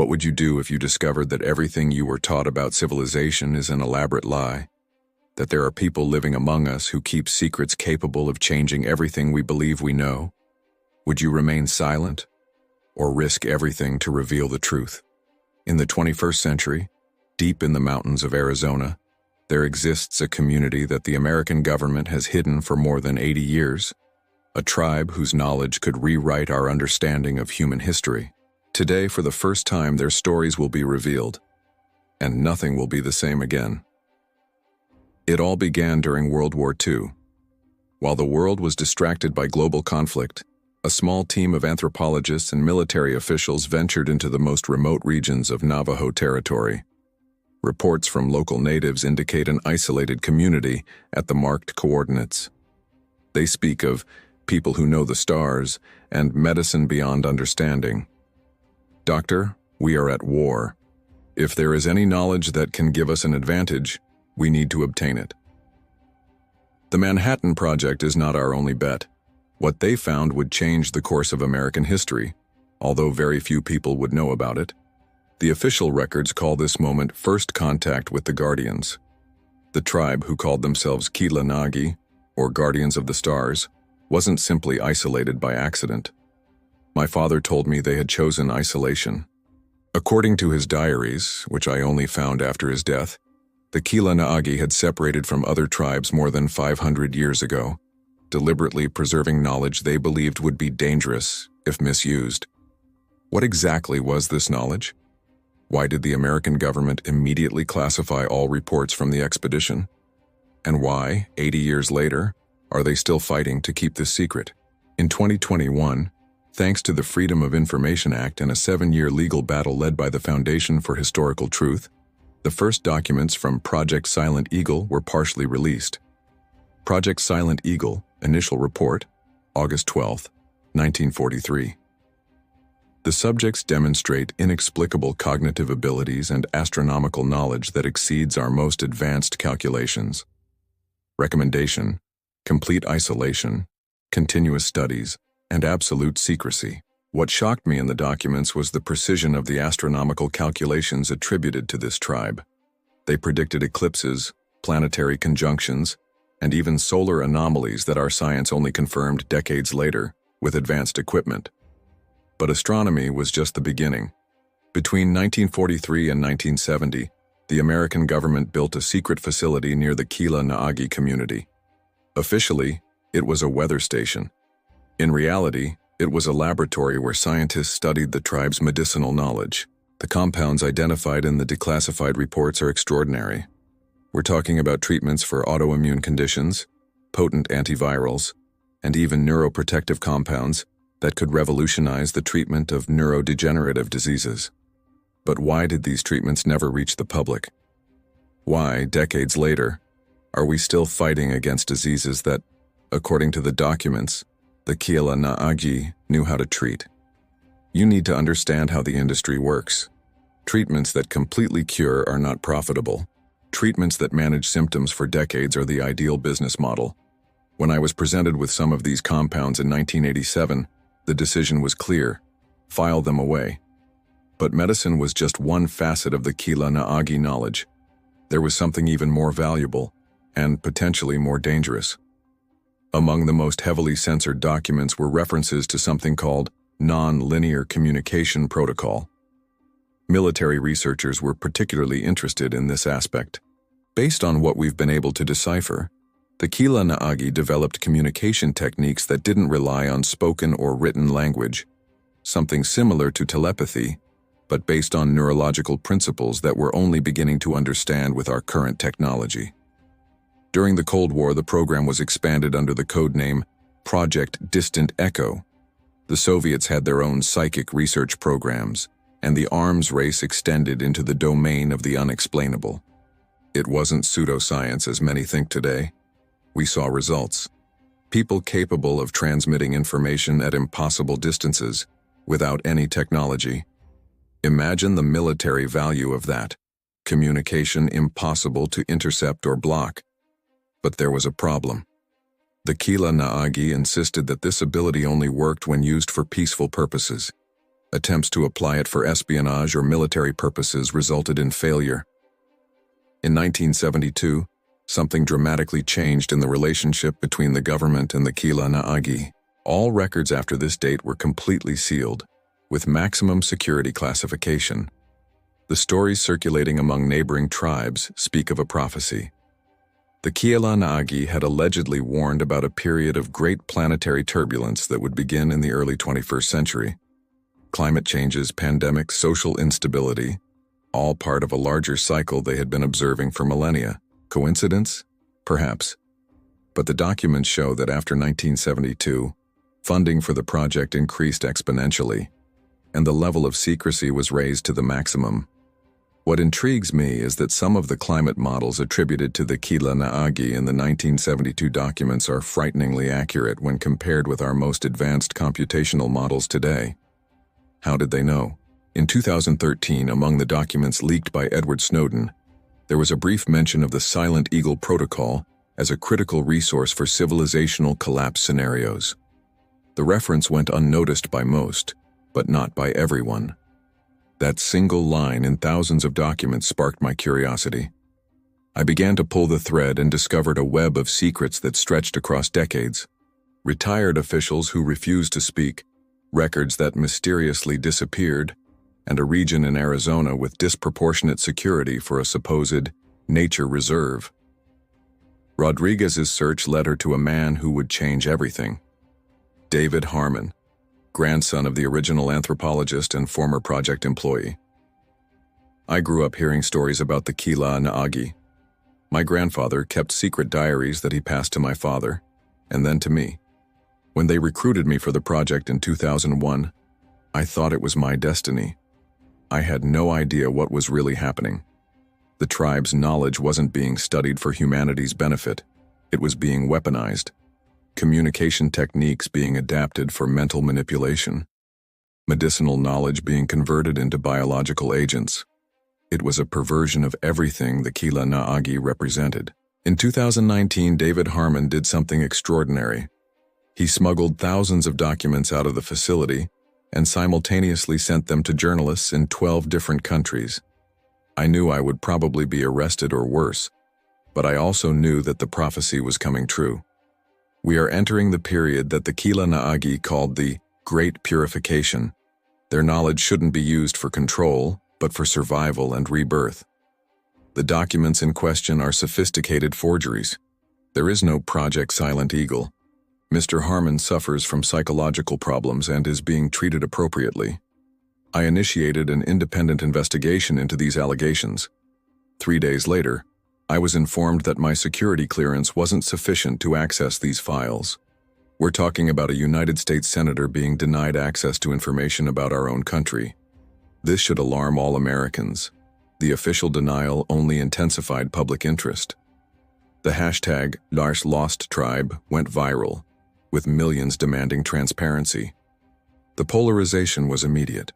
What would you do if you discovered that everything you were taught about civilization is an elaborate lie? That there are people living among us who keep secrets capable of changing everything we believe we know? Would you remain silent, or risk everything to reveal the truth? In the 21st century, deep in the mountains of Arizona, there exists a community that the American government has hidden for more than 80 years, a tribe whose knowledge could rewrite our understanding of human history. Today, for the first time, their stories will be revealed, and nothing will be the same again. It all began during World War II. While the world was distracted by global conflict, a small team of anthropologists and military officials ventured into the most remote regions of Navajo territory. Reports from local natives indicate an isolated community at the marked coordinates. They speak of people who know the stars and medicine beyond understanding. Doctor, we are at war. If there is any knowledge that can give us an advantage, we need to obtain it. The Manhattan Project is not our only bet. What they found would change the course of American history, although very few people would know about it. The official records call this moment first contact with the Guardians. The tribe, who called themselves Kila-Nagi, or Guardians of the Stars, wasn't simply isolated by accident. My father told me they had chosen isolation. According to his diaries, which I only found after his death, the Kila-Nagi had separated from other tribes more than 500 years ago, deliberately preserving knowledge they believed would be dangerous if misused. What exactly was this knowledge? Why did the American government immediately classify all reports from the expedition? And why, 80 years later, are they still fighting to keep this secret? In 2021, thanks to the Freedom of Information Act and a 7-year legal battle led by the Foundation for Historical Truth, the first documents from Project Silent Eagle were partially released. Project Silent Eagle, initial report, August 12, 1943. The subjects demonstrate inexplicable cognitive abilities and astronomical knowledge that exceeds our most advanced calculations. Recommendation: complete isolation, continuous studies, and absolute secrecy. What shocked me in the documents was the precision of the astronomical calculations attributed to this tribe. They predicted eclipses, planetary conjunctions, and even solar anomalies that our science only confirmed decades later with advanced equipment. But astronomy was just the beginning. Between 1943 and 1970, the American government built a secret facility near the Kila-Nagi community. Officially, it was a weather station. In reality, it was a laboratory where scientists studied the tribe's medicinal knowledge. The compounds identified in the declassified reports are extraordinary. We're talking about treatments for autoimmune conditions, potent antivirals, and even neuroprotective compounds that could revolutionize the treatment of neurodegenerative diseases. But why did these treatments never reach the public? Why, decades later, are we still fighting against diseases that, according to the documents, the Kila-Nagi knew how to treat? You need to understand how the industry works. Treatments that completely cure are not profitable. Treatments that manage symptoms for decades are the ideal business model. When I was presented with some of these compounds in 1987, the decision was clear: file them away. But medicine was just one facet of the Kila-Nagi knowledge. There was something even more valuable, and potentially more dangerous. Among the most heavily censored documents were references to something called non-linear communication protocol. Military researchers were particularly interested in this aspect. Based on what we've been able to decipher, the Kila-Nagi developed communication techniques that didn't rely on spoken or written language, something similar to telepathy, but based on neurological principles that we're only beginning to understand with our current technology. During the Cold War, the program was expanded under the code name Project Distant Echo. The Soviets had their own psychic research programs, and the arms race extended into the domain of the unexplainable. It wasn't pseudoscience as many think today. We saw results. People capable of transmitting information at impossible distances without any technology. Imagine the military value of that. Communication impossible to intercept or block. But there was a problem. The Kila-Nagi insisted that this ability only worked when used for peaceful purposes. Attempts to apply it for espionage or military purposes resulted in failure. In 1972, something dramatically changed in the relationship between the government and the Kila Naagi. All records after this date were completely sealed, with maximum security classification. The stories circulating among neighboring tribes speak of a prophecy. The Kila Naagi had allegedly warned about a period of great planetary turbulence that would begin in the early 21st century. Climate changes, pandemics, social instability, all part of a larger cycle they had been observing for millennia. Coincidence? Perhaps. But the documents show that after 1972, funding for the project increased exponentially, and the level of secrecy was raised to the maximum. What intrigues me is that some of the climate models attributed to the Kila Naagi in the 1972 documents are frighteningly accurate when compared with our most advanced computational models today. How did they know? In 2013, among the documents leaked by Edward Snowden, there was a brief mention of the Silent Eagle Protocol as a critical resource for civilizational collapse scenarios. The reference went unnoticed by most, but not by everyone. That single line in thousands of documents sparked my curiosity. I began to pull the thread and discovered a web of secrets that stretched across decades. Retired officials who refused to speak, records that mysteriously disappeared, and a region in Arizona with disproportionate security for a supposed nature reserve. Rodriguez's search led her to a man who would change everything. David Harmon, grandson of the original anthropologist and former project employee. I grew up hearing stories about the Kila Naagi. My grandfather kept secret diaries that he passed to my father, and then to me. When they recruited me for the project in 2001, I thought it was my destiny. I had no idea what was really happening. The tribe's knowledge wasn't being studied for humanity's benefit. It was being weaponized. Communication techniques being adapted for mental manipulation. Medicinal knowledge being converted into biological agents. It was a perversion of everything the Kila Naagi represented. In 2019, David Harmon did something extraordinary. He smuggled thousands of documents out of the facility and simultaneously sent them to journalists in 12 different countries. I knew I would probably be arrested or worse, but I also knew that the prophecy was coming true. We are entering the period that the Kila Naagi called the Great Purification. Their knowledge shouldn't be used for control, but for survival and rebirth. The documents in question are sophisticated forgeries. There is no Project Silent Eagle. Mr. Harmon suffers from psychological problems and is being treated appropriately. I initiated an independent investigation into these allegations. 3 days later, I was informed that my security clearance wasn't sufficient to access these files. We're talking about a United States senator being denied access to information about our own country. This should alarm all Americans. The official denial only intensified public interest. The hashtag #LarsLostTribe went viral, with millions demanding transparency. The polarization was immediate.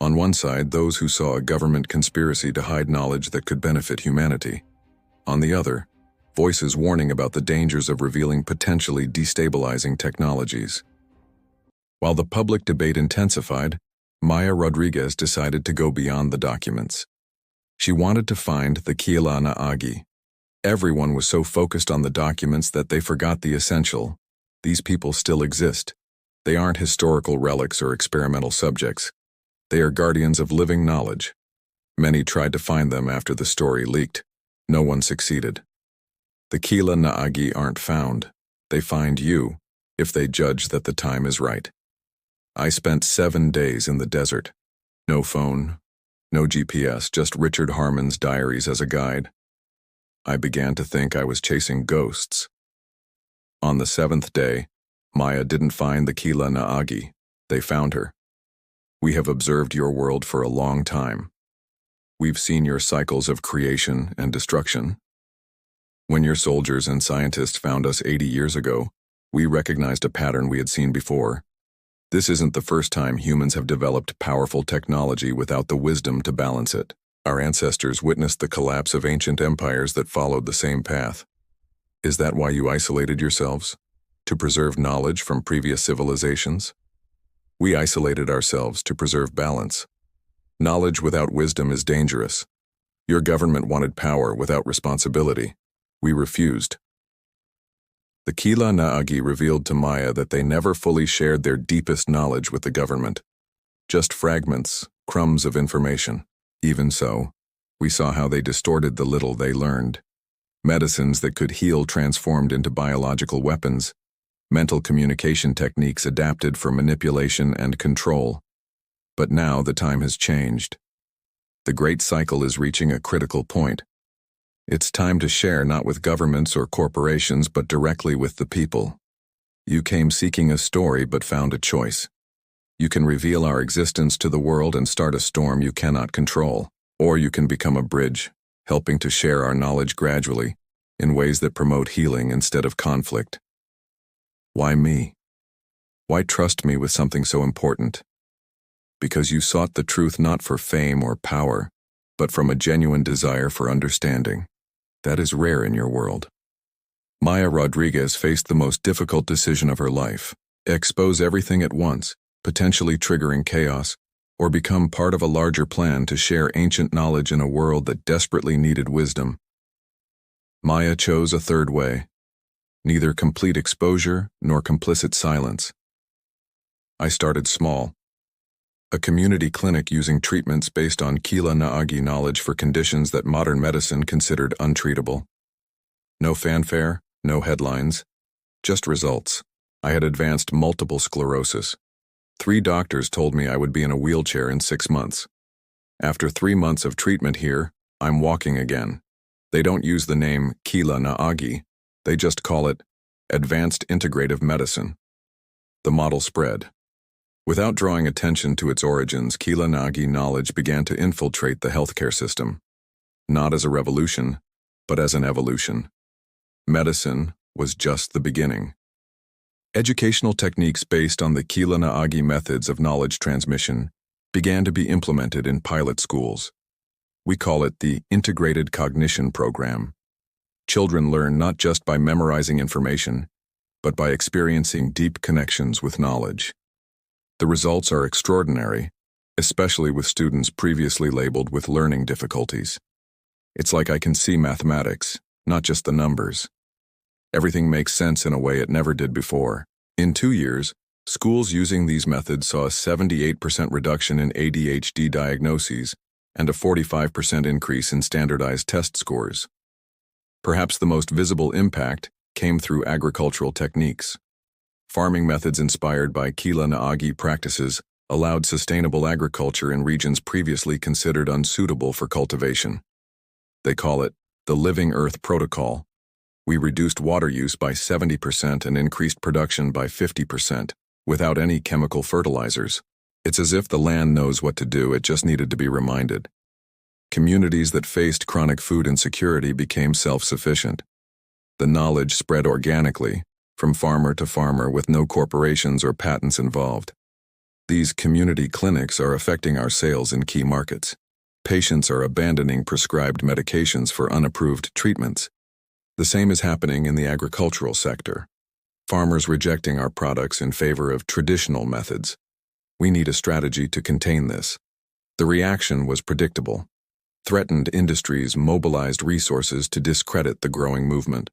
On one side, those who saw a government conspiracy to hide knowledge that could benefit humanity. On the other, voices warning about the dangers of revealing potentially destabilizing technologies. While the public debate intensified, Maya Rodriguez decided to go beyond the documents. She wanted to find the Kila Naagi. Everyone was so focused on the documents that they forgot the essential. These people still exist. They aren't historical relics or experimental subjects. They are guardians of living knowledge. Many tried to find them after the story leaked. No one succeeded. The Kila Naagi aren't found. They find you, if they judge that the time is right. I spent 7 days in the desert. No phone, no GPS, just Richard Harmon's diaries as a guide. I began to think I was chasing ghosts. On the 7th day, Maya didn't find the Kila Naagi. They found her. We have observed your world for a long time. We've seen your cycles of creation and destruction. When your soldiers and scientists found us 80 years ago, we recognized a pattern we had seen before. This isn't the first time humans have developed powerful technology without the wisdom to balance it. Our ancestors witnessed the collapse of ancient empires that followed the same path. Is that why you isolated yourselves? To preserve knowledge from previous civilizations? We isolated ourselves to preserve balance. Knowledge without wisdom is dangerous. Your government wanted power without responsibility. We refused. The Kila Naagi revealed to Maya that they never fully shared their deepest knowledge with the government. Just fragments, crumbs of information. Even so, we saw how they distorted the little they learned. Medicines that could heal transformed into biological weapons. Mental communication techniques adapted for manipulation and control. But now the time has changed. The great cycle is reaching a critical point. It's time to share not with governments or corporations but directly with the people. You came seeking a story but found a choice. You can reveal our existence to the world and start a storm you cannot control. Or you can become a bridge, helping to share our knowledge gradually, in ways that promote healing instead of conflict. Why me? Why trust me with something so important? Because you sought the truth not for fame or power, but from a genuine desire for understanding. That is rare in your world. Maya Rodriguez faced the most difficult decision of her life: expose everything at once, potentially triggering chaos, or become part of a larger plan to share ancient knowledge in a world that desperately needed wisdom. Maya chose a third way: neither complete exposure nor complicit silence. I started small. A community clinic using treatments based on Kila Naagi knowledge for conditions that modern medicine considered untreatable. No fanfare, no headlines, just results. I had advanced multiple sclerosis. 3 doctors told me I would be in a wheelchair in 6 months. After 3 months of treatment here, I'm walking again. They don't use the name Kila Naagi, they just call it Advanced Integrative Medicine. The model spread. Without drawing attention to its origins, Kila Naagi knowledge began to infiltrate the healthcare system. Not as a revolution, but as an evolution. Medicine was just the beginning. Educational techniques based on the Kila Naagi methods of knowledge transmission began to be implemented in pilot schools. We call it the Integrated Cognition Program. Children learn not just by memorizing information, but by experiencing deep connections with knowledge. The results are extraordinary, especially with students previously labeled with learning difficulties. It's like I can see mathematics, not just the numbers. Everything makes sense in a way it never did before. In 2 years, schools using these methods saw a 78% reduction in ADHD diagnoses and a 45% increase in standardized test scores. Perhaps the most visible impact came through agricultural techniques. Farming methods inspired by Kila Naagi practices allowed sustainable agriculture in regions previously considered unsuitable for cultivation. They call it the Living Earth Protocol. We reduced water use by 70% and increased production by 50%, without any chemical fertilizers. It's as if the land knows what to do, it just needed to be reminded. Communities that faced chronic food insecurity became self-sufficient. The knowledge spread organically, from farmer to farmer with no corporations or patents involved. These community clinics are affecting our sales in key markets. Patients are abandoning prescribed medications for unapproved treatments. The same is happening in the agricultural sector. Farmers rejecting our products in favor of traditional methods. We need a strategy to contain this. The reaction was predictable. Threatened industries mobilized resources to discredit the growing movement.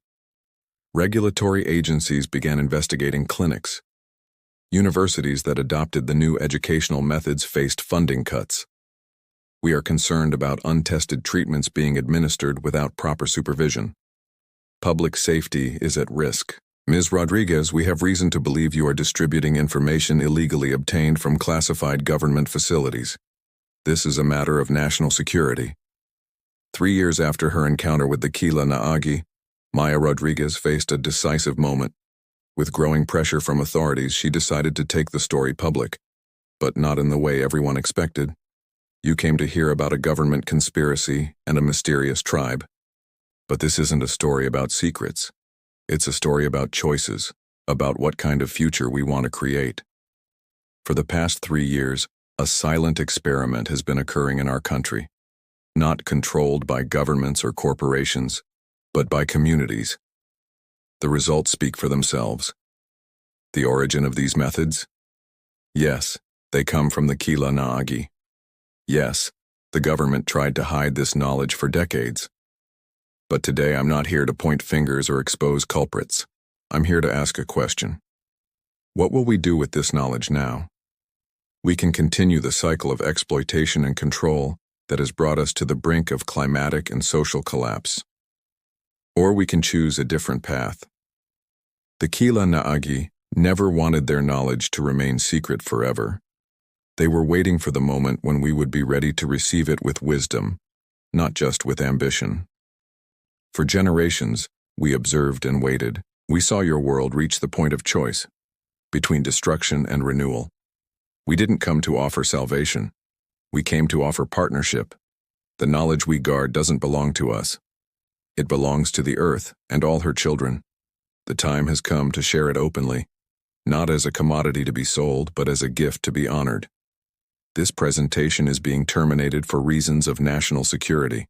Regulatory agencies began investigating clinics. Universities that adopted the new educational methods faced funding cuts. We are concerned about untested treatments being administered without proper supervision. Public safety is at risk. Ms. Rodriguez, we have reason to believe you are distributing information illegally obtained from classified government facilities. This is a matter of national security. 3 years after her encounter with the Kila Naagi, Maya Rodriguez faced a decisive moment. With growing pressure from authorities, she decided to take the story public, but not in the way everyone expected. You came to hear about a government conspiracy and a mysterious tribe. But this isn't a story about secrets. It's a story about choices, about what kind of future we want to create. For the past 3 years, a silent experiment has been occurring in our country, not controlled by governments or corporations, but by communities. The results speak for themselves. The origin of these methods? Yes, they come from the Kila Naagi. Yes, the government tried to hide this knowledge for decades. But today I'm not here to point fingers or expose culprits. I'm here to ask a question. What will we do with this knowledge now? We can continue the cycle of exploitation and control that has brought us to the brink of climatic and social collapse. Or we can choose a different path. The Kila Naagi never wanted their knowledge to remain secret forever. They were waiting for the moment when we would be ready to receive it with wisdom, not just with ambition. For generations, we observed and waited. We saw your world reach the point of choice, between destruction and renewal. We didn't come to offer salvation. We came to offer partnership. The knowledge we guard doesn't belong to us. It belongs to the earth and all her children. The time has come to share it openly, not as a commodity to be sold, but as a gift to be honored. This presentation is being terminated for reasons of national security.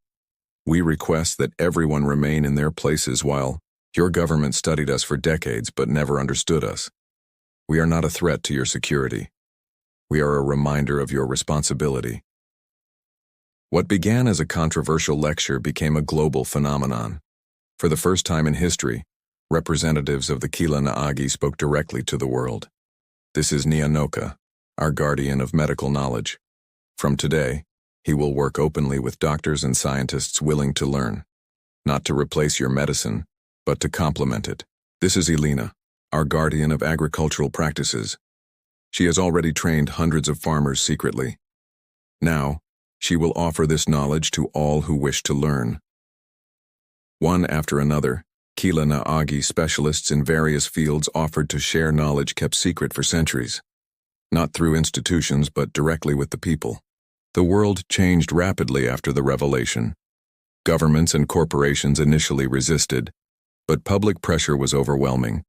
We request that everyone remain in their places while your government studied us for decades but never understood us. We are not a threat to your security. We are a reminder of your responsibility. What began as a controversial lecture became a global phenomenon. For the first time in history, representatives of the Kila Naagi spoke directly to the world. This is Nyanoka, our guardian of medical knowledge. From today, he will work openly with doctors and scientists willing to learn, not to replace your medicine, but to complement it. This is Elena, our guardian of agricultural practices. She has already trained hundreds of farmers secretly. Now, she will offer this knowledge to all who wish to learn. One after another, Kila Naagi specialists in various fields offered to share knowledge kept secret for centuries. Not through institutions, but directly with the people. The world changed rapidly after the revelation. Governments and corporations initially resisted, but public pressure was overwhelming.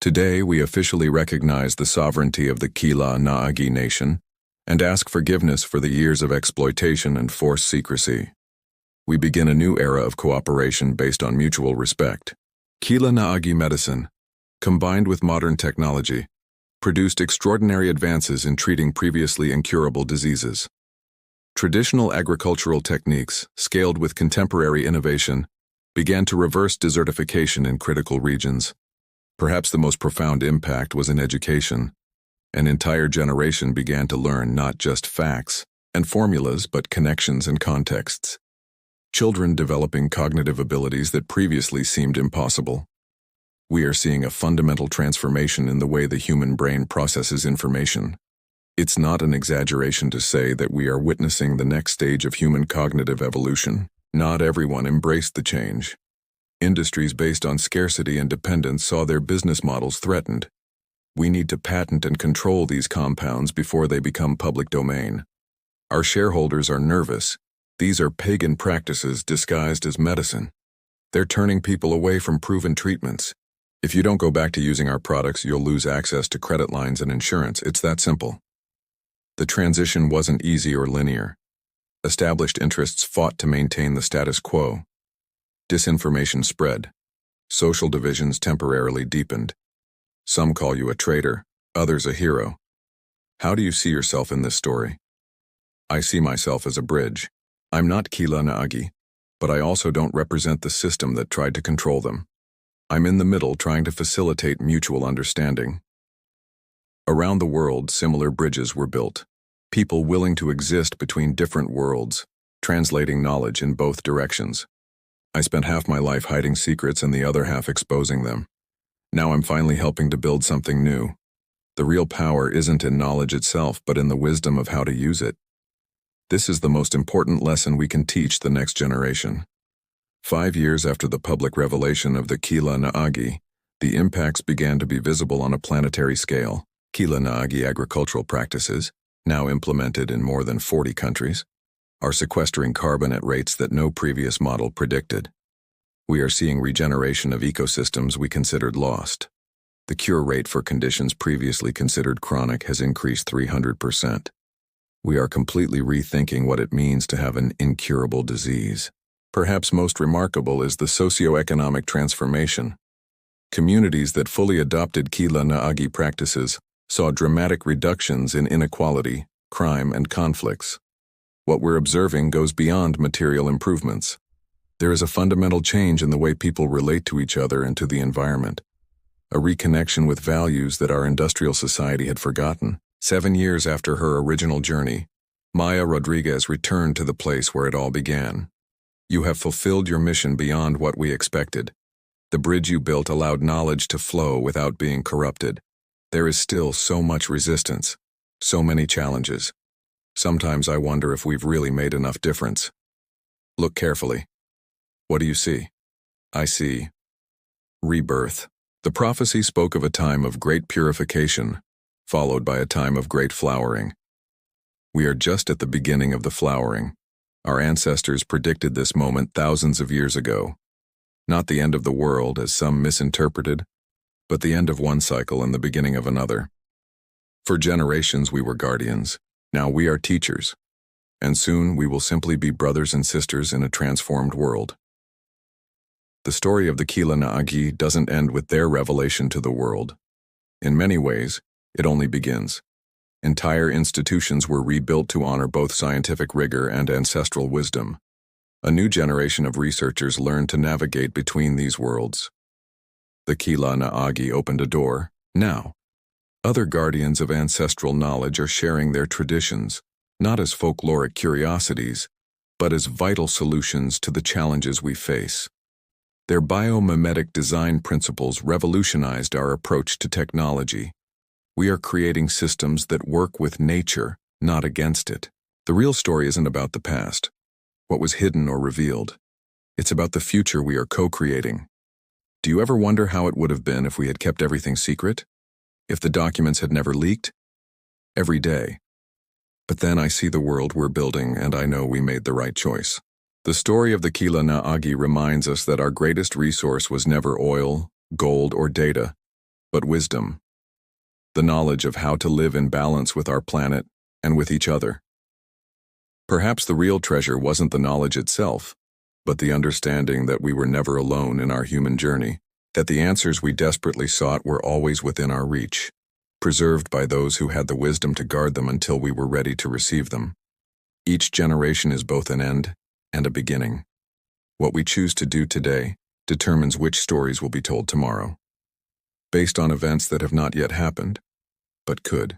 Today, we officially recognize the sovereignty of the Kila Naagi nation and ask forgiveness for the years of exploitation and forced secrecy. We begin a new era of cooperation based on mutual respect. Kila Naagi medicine, combined with modern technology, produced extraordinary advances in treating previously incurable diseases. Traditional agricultural techniques, scaled with contemporary innovation, began to reverse desertification in critical regions. Perhaps the most profound impact was in education. An entire generation began to learn not just facts and formulas, but connections and contexts. Children developing cognitive abilities that previously seemed impossible. We are seeing a fundamental transformation in the way the human brain processes information. It's not an exaggeration to say that we are witnessing the next stage of human cognitive evolution. Not everyone embraced the change. Industries based on scarcity and dependence saw their business models threatened. We need to patent and control these compounds before they become public domain. Our shareholders are nervous. These are pagan practices disguised as medicine. They're turning people away from proven treatments. If you don't go back to using our products, you'll lose access to credit lines and insurance. It's that simple. The transition wasn't easy or linear. Established interests fought to maintain the status quo. Disinformation spread. Social divisions temporarily deepened. Some call you a traitor, others a hero. How do you see yourself in this story? I see myself as a bridge. I'm not Kila Naagi, but I also don't represent the system that tried to control them. I'm in the middle trying to facilitate mutual understanding. Around the world, similar bridges were built. People willing to exist between different worlds, translating knowledge in both directions. I spent half my life hiding secrets and the other half exposing them. Now I'm finally helping to build something new. The real power isn't in knowledge itself, but in the wisdom of how to use it. This is the most important lesson we can teach the next generation. 5 years after the public revelation of the Kila Naagi, the impacts began to be visible on a planetary scale. Kila Naagi agricultural practices, now implemented in more than 40 countries, are sequestering carbon at rates that no previous model predicted. We are seeing regeneration of ecosystems we considered lost. The cure rate for conditions previously considered chronic has increased 300%. We are completely rethinking what it means to have an incurable disease. Perhaps most remarkable is the socioeconomic transformation. Communities that fully adopted Kila Naagi practices saw dramatic reductions in inequality, crime, and conflicts. What we're observing goes beyond material improvements. There is a fundamental change in the way people relate to each other and to the environment, a reconnection with values that our industrial society had forgotten. 7 years after her original journey, Maya Rodriguez returned to the place where it all began. You have fulfilled your mission beyond what we expected. The bridge you built allowed knowledge to flow without being corrupted. There is still so much resistance, so many challenges. Sometimes I wonder if we've really made enough difference. Look carefully. What do you see? I see rebirth. The prophecy spoke of a time of great purification, followed by a time of great flowering. We are just at the beginning of the flowering. Our ancestors predicted this moment thousands of years ago. Not the end of the world, as some misinterpreted, but the end of one cycle and the beginning of another. For generations we were guardians. Now we are teachers. And soon we will simply be brothers and sisters in a transformed world. The story of the Kila Naagi doesn't end with their revelation to the world. In many ways, it only begins. Entire institutions were rebuilt to honor both scientific rigor and ancestral wisdom. A new generation of researchers learned to navigate between these worlds. The Kila Naagi opened a door. Now, other guardians of ancestral knowledge are sharing their traditions, not as folkloric curiosities, but as vital solutions to the challenges we face. Their biomimetic design principles revolutionized our approach to technology. We are creating systems that work with nature, not against it. The real story isn't about the past, what was hidden or revealed. It's about the future we are co-creating. Do you ever wonder how it would have been if we had kept everything secret? If the documents had never leaked? Every day. But then I see the world we're building and I know we made the right choice. The story of the Kila Naagi reminds us that our greatest resource was never oil, gold, or data, but wisdom. The knowledge of how to live in balance with our planet and with each other. Perhaps the real treasure wasn't the knowledge itself, but the understanding that we were never alone in our human journey, that the answers we desperately sought were always within our reach, preserved by those who had the wisdom to guard them until we were ready to receive them. Each generation is both an end and a beginning. What we choose to do today determines which stories will be told tomorrow, based on events that have not yet happened, but could.